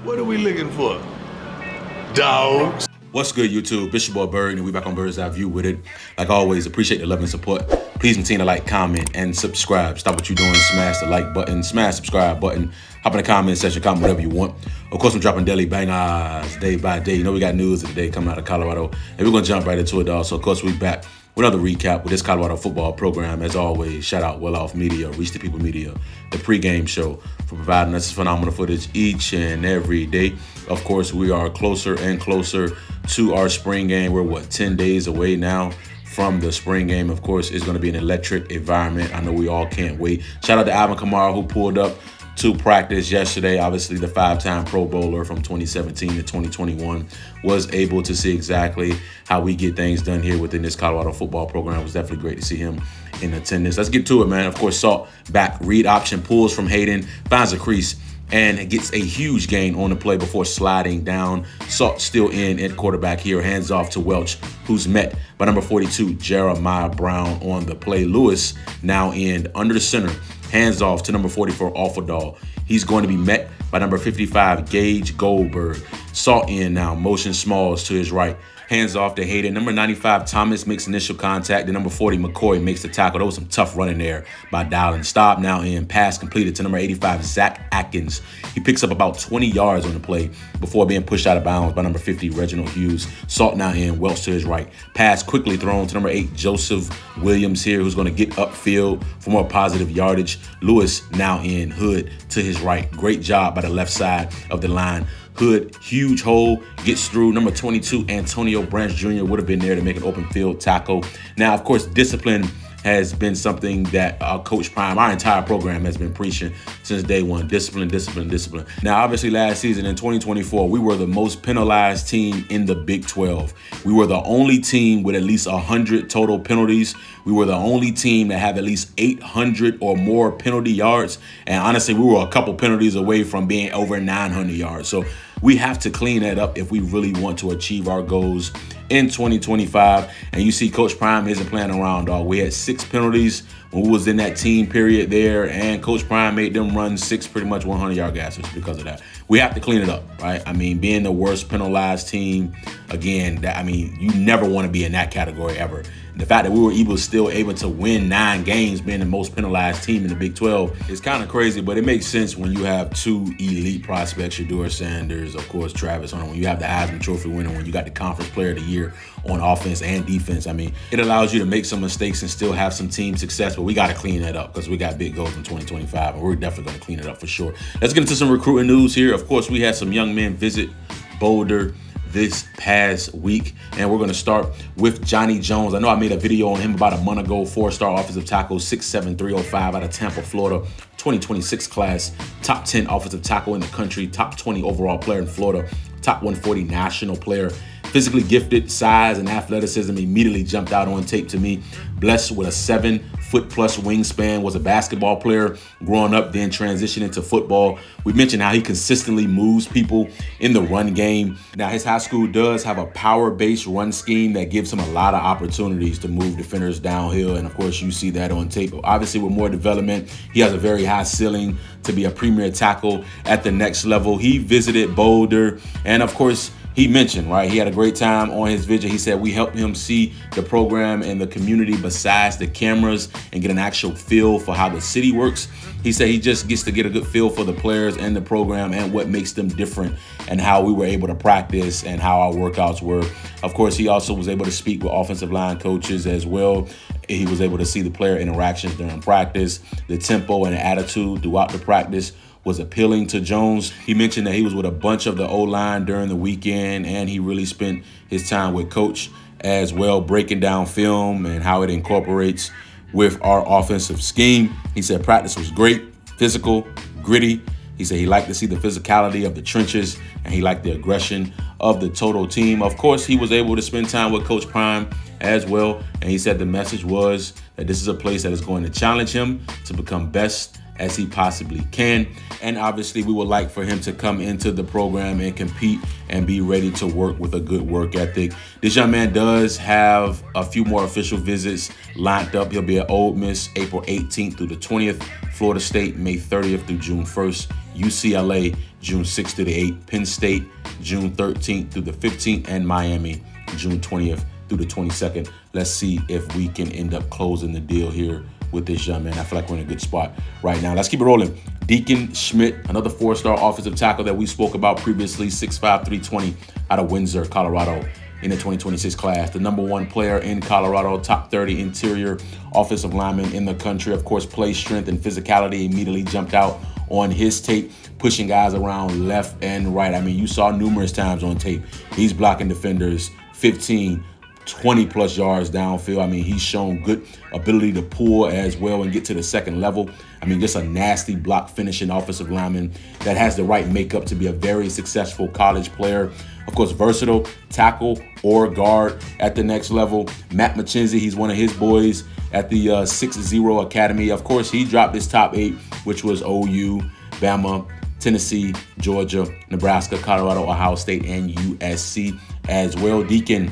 What are we looking for? Dogs. What's good, YouTube? Bishop Boy Bird, and we back on Bird's Eye View with it. Like always, appreciate the love and support. Please continue to like, comment, and subscribe. Stop what you're doing, smash the like button, smash subscribe button, hop in the comment section, comment whatever you want. Of course, I'm dropping daily bangers day by day. You know we got news of the day coming out of Colorado, and we're gonna jump right into it, dog. So of course we back with another recap with this Colorado football program. As always, shout out Well Off Media, Reach the People Media, the pregame show, for providing us phenomenal footage each and every day. Of course, we are closer and closer to our spring game. We're 10 days away now from the spring game. Of course, it's going to be an electric environment. I know we all can't wait. Shout out to Alvin Kamara, who pulled up to practice yesterday. Obviously, the five-time Pro Bowler from 2017 to 2021 was able to see exactly how we get things done here within this Colorado football program. It was definitely great to see him in attendance. Let's get to it, man. Of course, Salt back, read option, pulls from Hayden, finds a crease, and gets a huge gain on the play before sliding down. Salt still in at quarterback here. Hands off to Welch, who's met by number 42, Jeremiah Brown on the play. Lewis now in under the center. Hands off to number 44, Offerdall. He's going to be met by number 55, Gage Goldberg. Salt in now, motion Smalls to his right. Hands off to Hayden. Number 95, Thomas makes initial contact. The number 40, McCoy makes the tackle. There was some tough running there by Dowling. Stop now in. Pass completed to number 85, Zach Atkins. He picks up about 20 yards on the play before being pushed out of bounds by number 50, Reginald Hughes. Salt now in. Welch to his right. Pass quickly thrown to number 8, Joseph Williams here, who's going to get upfield for more positive yardage. Lewis now in. Hood to his right. Great job by the left side of the line. Hood, huge hole, gets through. Number 22, Antonio Branch Jr. would have been there to make an open field tackle. Now, of course, discipline has been something that Coach Prime, our entire program, has been preaching since day one. Discipline, discipline, discipline. Now, obviously, last season in 2024, we were the most penalized team in the Big 12. We were the only team with at least 100 total penalties. We were the only team that had at least 800 or more penalty yards. And honestly, we were a couple penalties away from being over 900 yards. So we have to clean that up if we really want to achieve our goals in 2025. And you see Coach Prime isn't playing around, dog. We had 6 penalties when we was in that team period there, and Coach Prime made them run 6 pretty much 100-yard gassers because of that. We have to clean it up, right? I mean, being the worst penalized team, again, you never want to be in that category ever. The fact that we were still able to win 9 games, being the most penalized team in the Big 12, is kind of crazy, but it makes sense when you have 2 elite prospects, Shedeur Sanders, of course, Travis Hunter, when you have the Heisman Trophy winner, when you got the Conference Player of the Year on offense and defense. I mean, it allows you to make some mistakes and still have some team success, but we got to clean that up because we got big goals in 2025, and we're definitely going to clean it up for sure. Let's get into some recruiting news here. Of course, we had some young men visit Boulder this past week, and we're going to start with Johnny Jones. I know I made a video on him about a month ago. 4-star offensive tackle, 6'7", 305 out of Tampa, Florida, 2026 class, top 10 offensive tackle in the country, top 20 overall player in Florida, top 140 national player. Physically gifted, size and athleticism immediately jumped out on tape to me. Blessed with a 7-foot-plus wingspan, was a basketball player growing up, then transitioned into football. We mentioned how he consistently moves people in the run game. Now, his high school does have a power-based run scheme that gives him a lot of opportunities to move defenders downhill, and of course, you see that on tape. Obviously, with more development, he has a very high ceiling to be a premier tackle at the next level. He visited Boulder, and of course, he mentioned, right, he had a great time on his visit. He said we helped him see the program and the community besides the cameras and get an actual feel for how the city works. He said he just gets to get a good feel for the players and the program and what makes them different and how we were able to practice and how our workouts were. Of course, he also was able to speak with offensive line coaches as well. He was able to see the player interactions during practice, the tempo and the attitude throughout the practice was appealing to Jones. He mentioned that he was with a bunch of the O-line during the weekend, and he really spent his time with Coach as well, breaking down film and how it incorporates with our offensive scheme. He said practice was great, physical, gritty. He said he liked to see the physicality of the trenches, and he liked the aggression of the total team. Of course, he was able to spend time with Coach Prime as well, and he said the message was that this is a place that is going to challenge him to become best as he possibly can. And obviously, we would like for him to come into the program and compete and be ready to work with a good work ethic. This young man does have a few more official visits lined up. He'll be at Ole Miss April 18th through the 20th, Florida State May 30th through June 1st, UCLA June 6th to the 8th, Penn State June 13th through the 15th, and Miami June 20th through the 22nd. Let's see if we can end up closing the deal here with this young man. I feel like we're in a good spot right now. Let's keep it rolling. Deacon Schmidt, another 4-star offensive tackle that we spoke about previously, 6'5", 320, out of Windsor, Colorado, in the 2026 class. The number 1 player in Colorado, top 30 interior offensive lineman in the country. Of course, play strength and physicality immediately jumped out on his tape, pushing guys around left and right. I mean, you saw numerous times on tape. He's blocking defenders 15, 20 plus yards downfield. I mean, he's shown good ability to pull as well and get to the second level. I mean, just a nasty block finishing offensive lineman that has the right makeup to be a very successful college player. Of course, versatile tackle or guard at the next level. Matt McChenzie, he's one of his boys at the 6-0 Academy. Of course, he dropped his top 8, which was OU, Bama, Tennessee, Georgia, Nebraska, Colorado, Ohio State, and USC as well. Deacon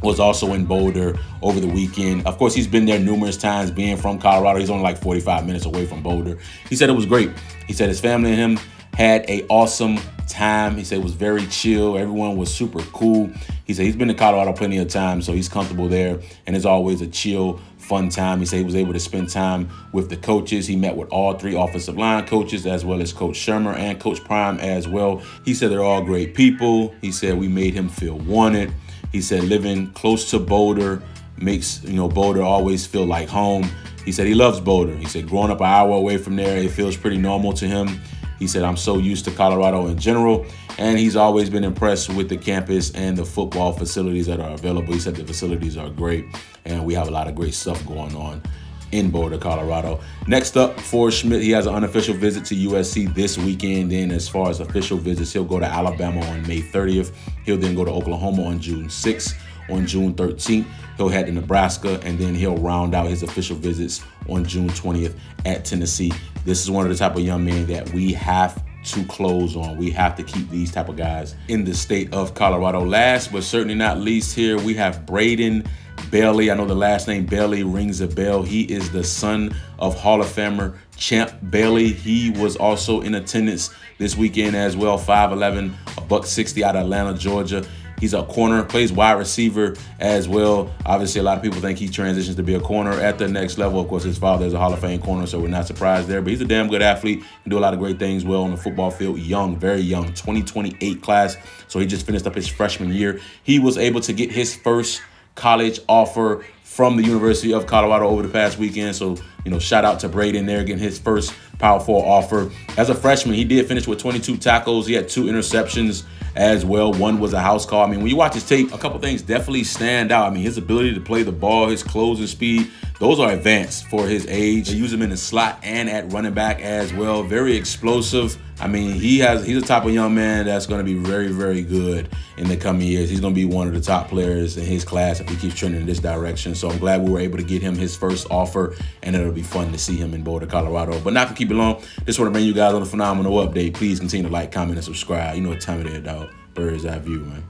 was also in Boulder over the weekend. Of course, he's been there numerous times being from Colorado. He's only like 45 minutes away from Boulder. He said it was great. He said his family and him had an awesome time. He said it was very chill. Everyone was super cool. He said he's been to Colorado plenty of times, so he's comfortable there. And it's always a chill, fun time. He said he was able to spend time with the coaches. He met with all 3 offensive line coaches, as well as Coach Shermer and Coach Prime as well. He said they're all great people. He said we made him feel wanted. He said living close to Boulder makes, Boulder always feel like home. He said he loves Boulder. He said growing up an hour away from there, it feels pretty normal to him. He said, I'm so used to Colorado in general. And he's always been impressed with the campus and the football facilities that are available. He said the facilities are great, and we have a lot of great stuff going on in Boulder, Colorado. Next up for Schmidt, he has an unofficial visit to USC this weekend. Then as far as official visits, he'll go to Alabama on May 30th. He'll then go to Oklahoma on June 6th. On June 13th, he'll head to Nebraska, and then he'll round out his official visits on June 20th at Tennessee. This is one of the type of young men that we have to close on. We have to keep these type of guys in the state of Colorado. Last but certainly not least here, we have Braden Bailey. I know the last name Bailey rings a bell. He is the son of Hall of Famer Champ Bailey. He was also in attendance this weekend as well. 5'11", $160 out of Atlanta, Georgia. He's a corner, plays wide receiver as well. Obviously, a lot of people think he transitions to be a corner at the next level. Of course, his father is a Hall of Fame corner, so we're not surprised there. But he's a damn good athlete and do a lot of great things well on the football field. Young, very young, 2028 class. So he just finished up his freshman year. He was able to get his first college offer from the University of Colorado over the past weekend. So, shout out to Braden there getting his first Power 4 offer. As a freshman, he did finish with 22 tackles. He had 2 interceptions as well. One was a house call. I mean, when you watch his tape, a couple things definitely stand out. I mean, his ability to play the ball, his closing speed, those are advanced for his age. They use him in the slot and at running back as well. Very explosive. I mean, he's a type of young man that's going to be very, very good in the coming years. He's going to be one of the top players in his class if he keeps trending in this direction. So I'm glad we were able to get him his first offer, and it'll be fun to see him in Boulder, Colorado. But not to keep it long, just want to bring you guys on a phenomenal update. Please continue to like, comment, and subscribe. You know what time it is, dog. Bird's eye view, man.